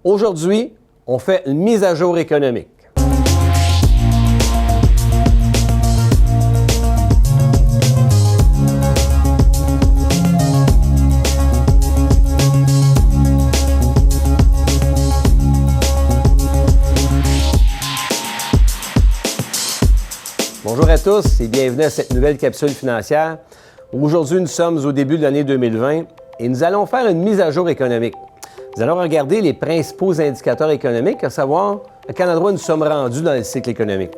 Aujourd'hui, on fait une mise à jour économique. Bonjour à tous et bienvenue à cette nouvelle capsule financière. Aujourd'hui, nous sommes au début de l'année 2020 et nous allons faire une mise à jour économique. Nous allons regarder les principaux indicateurs économiques, à savoir à quel endroit nous sommes rendus dans le cycle économique.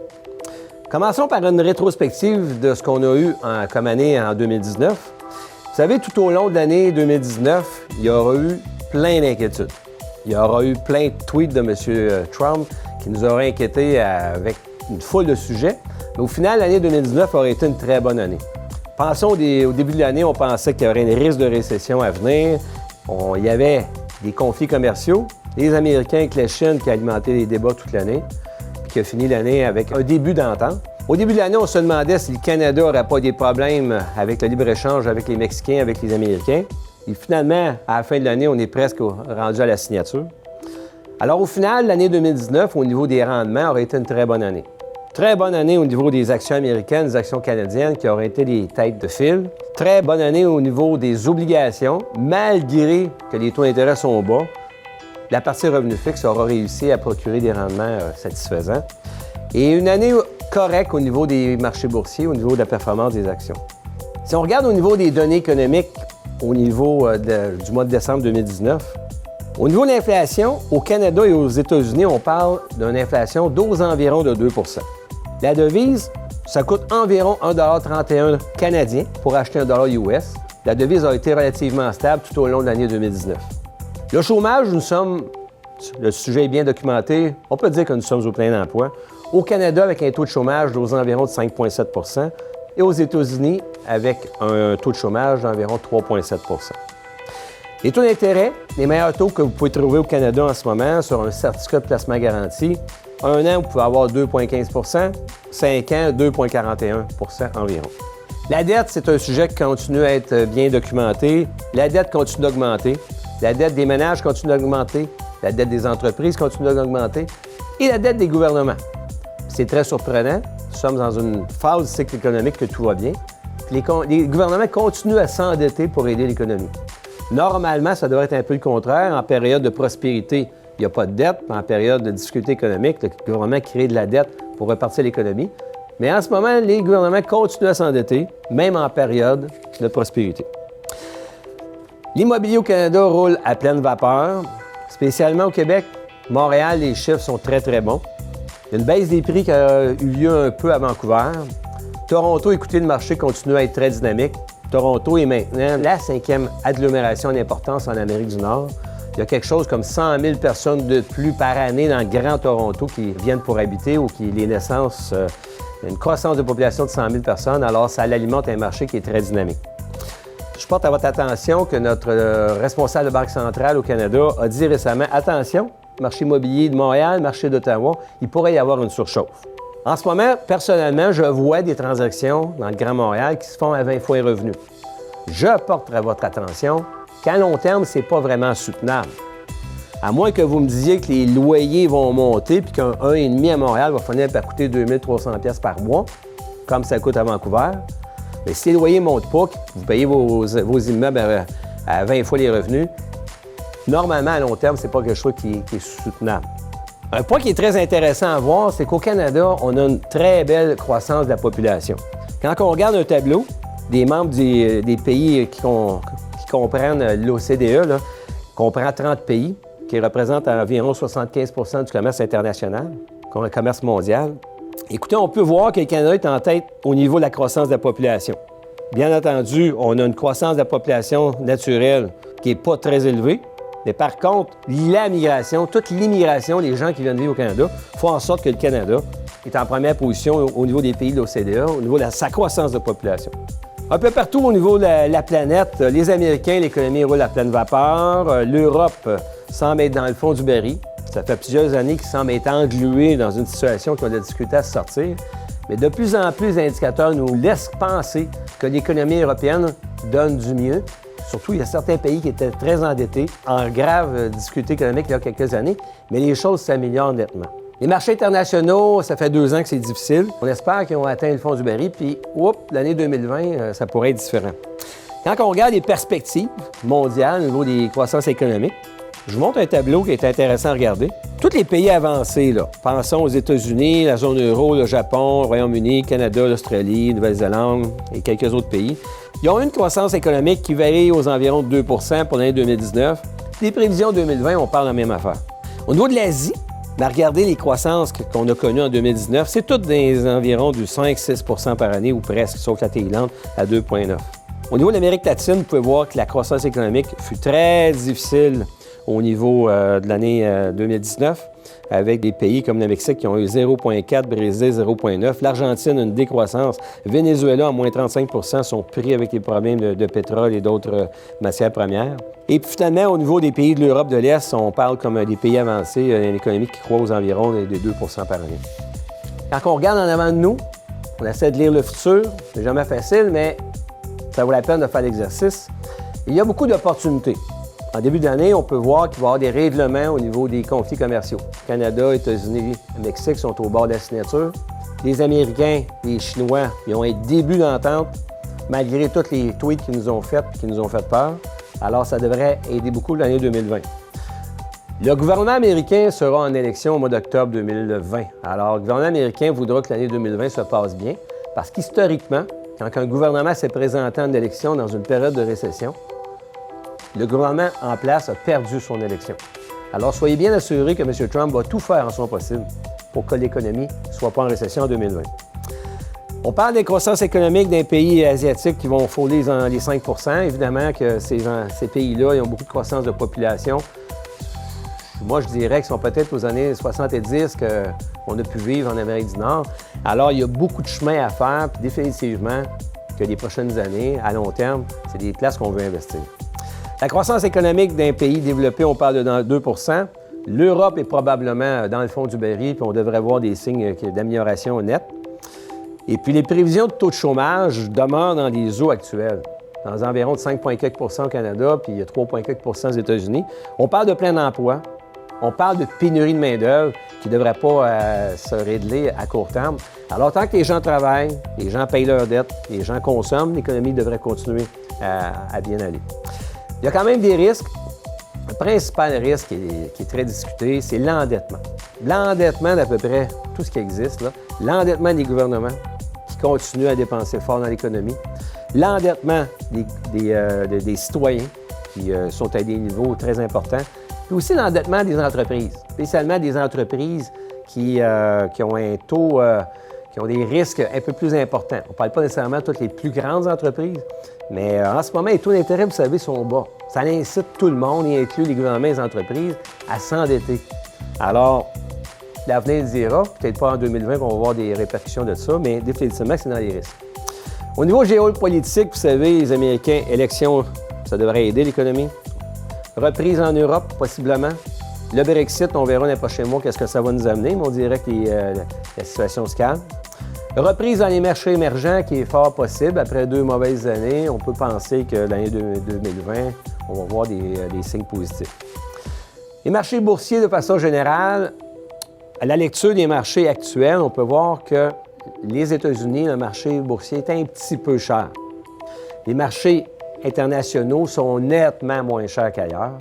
Commençons par une rétrospective de ce qu'on a eu comme année en 2019. Vous savez, tout au long de l'année 2019, il y aura eu plein d'inquiétudes. Il y aura eu plein de tweets de M. Trump qui nous auraient inquiétés avec une foule de sujets. Mais au final, l'année 2019 aurait été une très bonne année. Pensons au début de l'année, on pensait qu'il y aurait un risque de récession à venir. Il y avait des conflits commerciaux, les Américains avec la Chine qui a alimenté les débats toute l'année, puis qui a fini l'année avec un début d'entente. Au début de l'année, on se demandait si le Canada n'aurait pas des problèmes avec le libre-échange avec les Mexicains, avec les Américains. Et finalement, à la fin de l'année, on est presque rendu à la signature. Alors au final, l'année 2019, au niveau des rendements, aurait été une très bonne année. Très bonne année au niveau des actions américaines, des actions canadiennes qui auraient été des têtes de file. Très bonne année au niveau des obligations, malgré que les taux d'intérêt sont bas. La partie revenu fixe aura réussi à procurer des rendements satisfaisants. Et une année correcte au niveau des marchés boursiers, au niveau de la performance des actions. Si on regarde au niveau des données économiques, au niveau du mois de décembre 2019, au niveau de l'inflation, au Canada et aux États-Unis, on parle d'une inflation d'aux environs de 2 %. La devise, ça coûte environ 1,31 $ canadien pour acheter un dollar US. La devise a été relativement stable tout au long de l'année 2019. Le chômage, le sujet est bien documenté, on peut dire que nous sommes au plein emploi. Au Canada, avec un taux de chômage d'aux environs de 5,7 % et aux États-Unis, avec un taux de chômage d'environ 3,7 %. Les taux d'intérêt, les meilleurs taux que vous pouvez trouver au Canada en ce moment sur un certificat de placement garanti. 1 an, vous pouvez avoir 2,15 %, 5 ans, 2,41 % environ. La dette, c'est un sujet qui continue à être bien documenté. La dette continue d'augmenter. La dette des ménages continue d'augmenter. La dette des entreprises continue d'augmenter. Et la dette des gouvernements. C'est très surprenant. Nous sommes dans une phase du cycle économique que tout va bien. Puis les gouvernements continuent à s'endetter pour aider l'économie. Normalement, ça devrait être un peu le contraire. En période de prospérité, il n'y a pas de dette. En période de difficulté économique, le gouvernement crée de la dette pour repartir l'économie. Mais en ce moment, les gouvernements continuent à s'endetter, même en période de prospérité. L'immobilier au Canada roule à pleine vapeur. Spécialement au Québec, Montréal, les chiffres sont très, très bons. Il y a une baisse des prix qui a eu lieu un peu à Vancouver. Toronto, écoutez, le marché continue à être très dynamique. Toronto est maintenant la 5e agglomération d'importance en Amérique du Nord. Il y a quelque chose comme 100 000 personnes de plus par année dans le Grand Toronto qui viennent pour habiter ou qui les naissances, une croissance de population de 100 000 personnes, alors ça alimente un marché qui est très dynamique. Je porte à votre attention que notre responsable de Banque centrale au Canada a dit récemment, attention, marché immobilier de Montréal, marché d'Ottawa, il pourrait y avoir une surchauffe. En ce moment, personnellement, je vois des transactions dans le Grand Montréal qui se font à 20 fois les revenus. Je porte à votre attention qu'à long terme, ce n'est pas vraiment soutenable. À moins que vous me disiez que les loyers vont monter puis qu'un 1,5 à Montréal va finir par coûter 2 300 $ par mois, comme ça coûte à Vancouver. Mais si les loyers ne montent pas, que vous payez vos immeubles à 20 fois les revenus, normalement, à long terme, ce n'est pas quelque chose qui est soutenable. Un point qui est très intéressant à voir, c'est qu'au Canada, on a une très belle croissance de la population. Quand on regarde un tableau des membres des pays qui comprennent l'OCDE, comprend 30 pays, qui représentent environ 75 % du commerce international, le commerce mondial. Écoutez, on peut voir que le Canada est en tête au niveau de la croissance de la population. Bien entendu, on a une croissance de la population naturelle qui n'est pas très élevée. Mais par contre, la migration, toute l'immigration, les gens qui viennent vivre au Canada, font en sorte que le Canada est en première position au niveau des pays de l'OCDE, au niveau de sa croissance de population. Un peu partout au niveau de la planète, les Américains, l'économie roule à pleine vapeur. L'Europe semble être dans le fond du baril. Ça fait plusieurs années qu'ils semblent être englués dans une situation qui a de la difficulté à se sortir. Mais de plus en plus, les indicateurs nous laissent penser que l'économie européenne donne du mieux. Surtout, il y a certains pays qui étaient très endettés, en grave difficulté économique il y a quelques années, mais les choses s'améliorent nettement. Les marchés internationaux, ça fait 2 ans que c'est difficile. On espère qu'ils ont atteint le fond du baril, puis, l'année 2020, ça pourrait être différent. Quand on regarde les perspectives mondiales au niveau des croissances économiques, je vous montre un tableau qui est intéressant à regarder. Tous les pays avancés, là, pensons aux États-Unis, la zone euro, le Japon, le Royaume-Uni, Canada, l'Australie, Nouvelle-Zélande et quelques autres pays, ils ont une croissance économique qui varie aux environs de 2 pour l'année 2019. Les prévisions 2020, on parle de la même affaire. Au niveau de l'Asie, regardez les croissances qu'on a connues en 2019, c'est toutes des environs du 5-6 par année ou presque, sauf la Thaïlande à 2,9. Au niveau de l'Amérique latine, vous pouvez voir que la croissance économique fut très difficile au niveau de l'année 2019, avec des pays comme le Mexique qui ont eu 0,4, Brésil 0,9, l'Argentine une décroissance, Venezuela en moins 35 sont pris avec les problèmes de pétrole et d'autres matières premières. Et puis finalement, au niveau des pays de l'Europe de l'Est, on parle comme des pays avancés, une économie qui croît aux environs des 2 par année. Quand on regarde en avant de nous, on essaie de lire le futur, c'est jamais facile, mais ça vaut la peine de faire l'exercice. Il y a beaucoup d'opportunités. En début d'année, on peut voir qu'il va y avoir des règlements au niveau des conflits commerciaux. Canada, États-Unis, Mexique sont au bord de la signature. Les Américains, les Chinois, ils ont un début d'entente, malgré tous les tweets qu'ils nous ont fait peur. Alors, ça devrait aider beaucoup l'année 2020. Le gouvernement américain sera en élection au mois d'octobre 2020. Alors, le gouvernement américain voudra que l'année 2020 se passe bien, parce qu'historiquement, quand un gouvernement s'est présenté en élection dans une période de récession, le gouvernement en place a perdu son élection. Alors, soyez bien assurés que M. Trump va tout faire en son possible pour que l'économie ne soit pas en récession en 2020. On parle des croissances économiques d'un pays asiatique qui vont frôler les 5 %. Évidemment que ces pays-là, ils ont beaucoup de croissance de population. Moi, je dirais qu'ils sont peut-être aux années 70 qu'on a pu vivre en Amérique du Nord. Alors, il y a beaucoup de chemin à faire, puis définitivement que les prochaines années, à long terme, c'est des places qu'on veut investir. La croissance économique d'un pays développé, on parle de 2 %. L'Europe est probablement dans le fond du baril, puis on devrait voir des signes d'amélioration nette. Et puis, les prévisions de taux de chômage demeurent dans les eaux actuels, dans environ de 5,4 % au Canada, puis 3,4 % aux États-Unis. On parle de plein emploi. On parle de pénurie de main-d'œuvre qui ne devrait pas se régler à court terme. Alors, tant que les gens travaillent, les gens payent leurs dettes, les gens consomment, l'économie devrait continuer à bien aller. Il y a quand même des risques. Le principal risque qui est très discuté, c'est l'endettement. L'endettement d'à peu près tout ce qui existe, là. L'endettement des gouvernements qui continuent à dépenser fort dans l'économie. L'endettement des citoyens qui sont à des niveaux très importants. Puis aussi l'endettement des entreprises, spécialement des entreprises qui ont un taux, qui ont des risques un peu plus importants. On ne parle pas nécessairement de toutes les plus grandes entreprises, mais en ce moment, les taux d'intérêt, vous savez, sont bas. Ça incite tout le monde, y inclut les gouvernements et les entreprises, à s'endetter. Alors, l'avenir dira, peut-être pas en 2020 qu'on va voir des répercussions de ça, mais définitivement, c'est dans les risques. Au niveau géopolitique, vous savez, les Américains, élections, ça devrait aider l'économie. Reprise en Europe, possiblement. Le Brexit, on verra dans les prochains mois qu'est-ce que ça va nous amener, mais on dirait que la situation se calme. Reprise dans les marchés émergents qui est fort possible. Après 2 mauvaises années, on peut penser que l'année 2020, on va voir des signes positifs. Les marchés boursiers, de façon générale, à la lecture des marchés actuels, on peut voir que les États-Unis, le marché boursier est un petit peu cher. Les marchés internationaux sont nettement moins chers qu'ailleurs.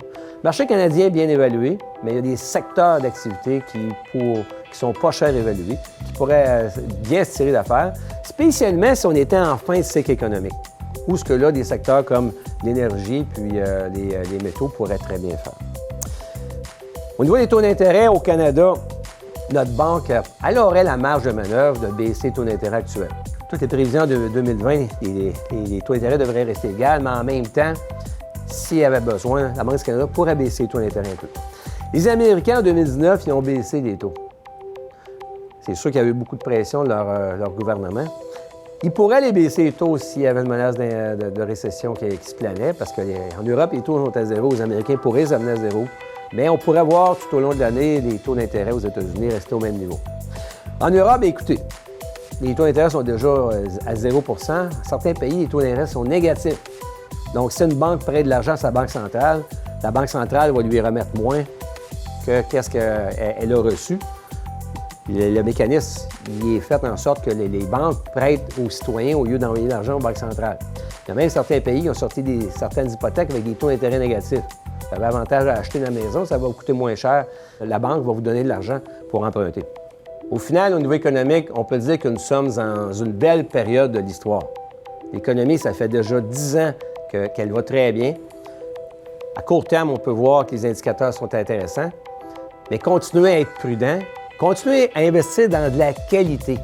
Le marché canadien est bien évalué, mais il y a des secteurs d'activité qui sont pas chers évalués, qui pourraient bien se tirer d'affaire, spécialement si on était en fin de cycle économique, où ce que là, des secteurs comme l'énergie puis les métaux pourraient très bien faire. Au niveau des taux d'intérêt au Canada, notre banque, elle aurait la marge de manœuvre de baisser les taux d'intérêt actuels. Toutes les prévisions de 2020, les taux d'intérêt devraient rester égales, mais en même temps, s'il y avait besoin, la Banque du Canada pourrait baisser les taux d'intérêt un peu. Les Américains, en 2019, ils ont baissé les taux. C'est sûr qu'il y avait eu beaucoup de pression de leur gouvernement. Ils pourraient les baisser les taux s'il y avait une menace de récession qui se planait, parce qu'en Europe, les taux sont à zéro. Les Américains pourraient les amener à zéro. Mais on pourrait voir tout au long de l'année les taux d'intérêt aux États-Unis rester au même niveau. En Europe, écoutez, les taux d'intérêt sont déjà à 0 %. Certains pays, les taux d'intérêt sont négatifs. Donc, si une banque prête de l'argent à sa banque centrale, la banque centrale va lui remettre moins que qu'est-ce qu'elle a reçu. Le mécanisme il est fait en sorte que les banques prêtent aux citoyens au lieu d'envoyer de l'argent aux banques centrales. Il y a même certains pays qui ont sorti certaines hypothèques avec des taux d'intérêt négatifs. Vous avez avantage à acheter une maison, ça va vous coûter moins cher. La banque va vous donner de l'argent pour emprunter. Au final, au niveau économique, on peut dire que nous sommes dans une belle période de l'histoire. L'économie, ça fait déjà 10 ans qu'elle va très bien. À court terme, on peut voir que les indicateurs sont intéressants, mais continuez à être prudent, continuez à investir dans de la qualité,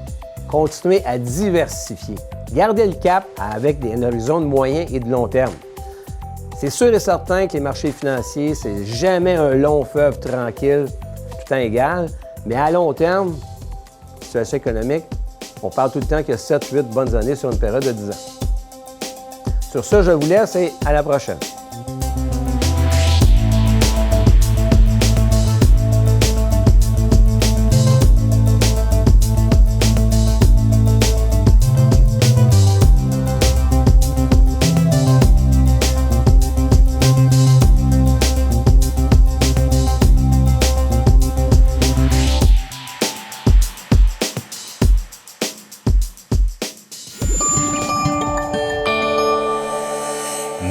continuez à diversifier. Gardez le cap avec un horizon de moyen et de long terme. C'est sûr et certain que les marchés financiers, c'est jamais un long fleuve tranquille, tout temps égal, mais à long terme, situation économique, on parle tout le temps qu'il y a 7-8 bonnes années sur une période de 10 ans. Sur ce, je vous laisse et à la prochaine.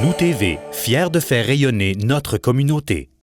Nous TV, fiers de faire rayonner notre communauté.